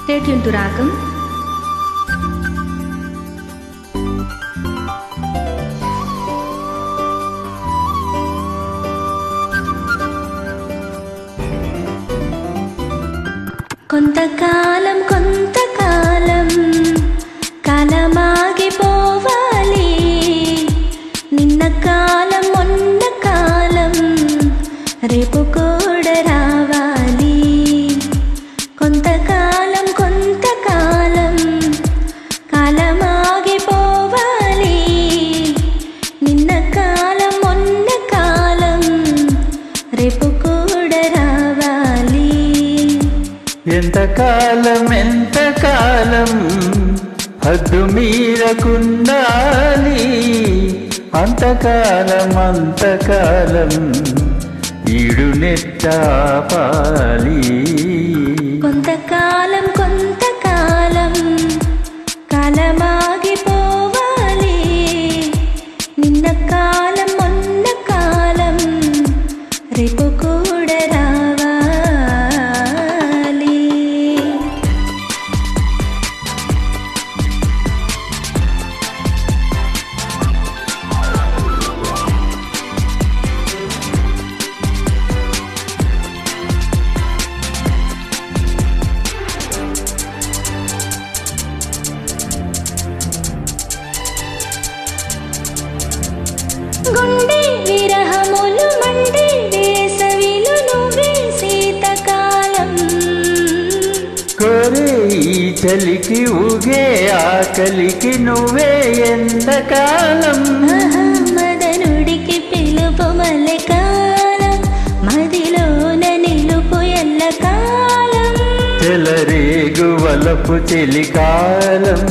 Stay tuned to Ragam. కొంతకాలం కాలమాగిపోవాలి, నిన్న కాలం మొన్న కాలం రేపు కూడా రావాలి. కొంతకాలం కాలమాగిపోవాలి, నిన్న కాలం మొన్న కాలం రేపు కూడా రావాలి. ఎంతకాలం హద్దు మీరకుండాలి, అంతకాలం ఈడు నెట్టాపాలి. కొంతకాలం కాలమాగిపోవాలి, నిన్న కాలం మొన్న కాలం రేపు కూడా రావాలి. గుండె విరహములు మండే వేసవిలు నువ్వే శీతకాలం, కోరే ఈ చలికి ఊగే ఆకలికి నువ్వే ఎంతకాలం. మదనుడికి పిలుపు మల్లెకాలం, మదిలోన నిలుపు ఎల్లకాలం. చెలరేగు వలపు చెలికాలం,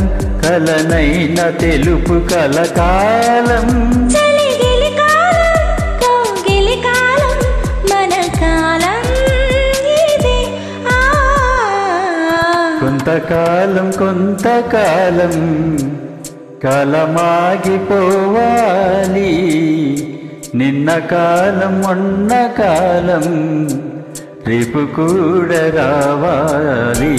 కలనైన తెలుపు కలకాలం. చలిగిలి కాలం, కౌగిలి కాలం, మన కాలం ఇదే. కొంతకాలం కాలమాగిపోవాలి, నిన్న కాలం మొన్న కాలం రేపు కూడా రావాలి.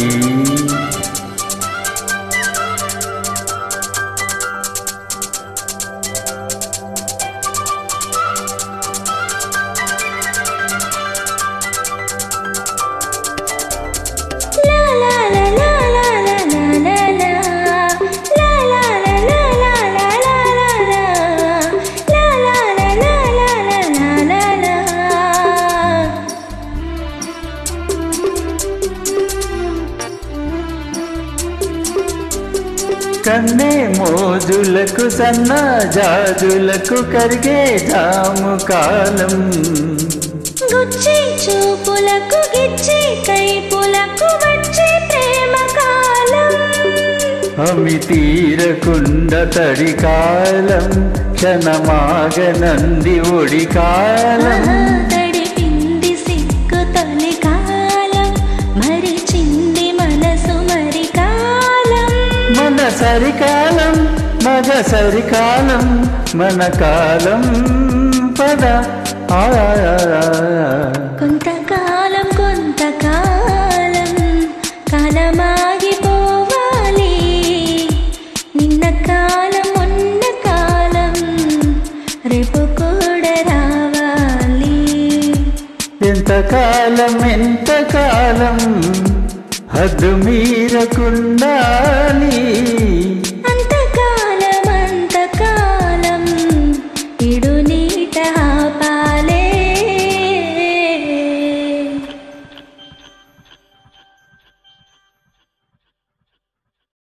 కన్నే మోజులకు సన్న జాజులకు కరిగే జాము కాలం, గుచ్చి చూపులకు గిచ్చి కైపులకు వచ్చే ప్రేమ కాలం. అమి తీరకుండ తడి కాలం, క్షణమాగనంది ఒడి కాలం. తడిపింది సిగ్గు తొలి కాలం, మరిచింది మనసు మరి కాలం. మన సరికాలం మగ సరికాలం, మన కాలం పద. కొంతకాలం కాలమాగిపోవాలి, నిన్న కాలం మొన్న కాలం రేపు కూడా రావాలి. ఎంతకాలం హద్దు మీరకుండాలి,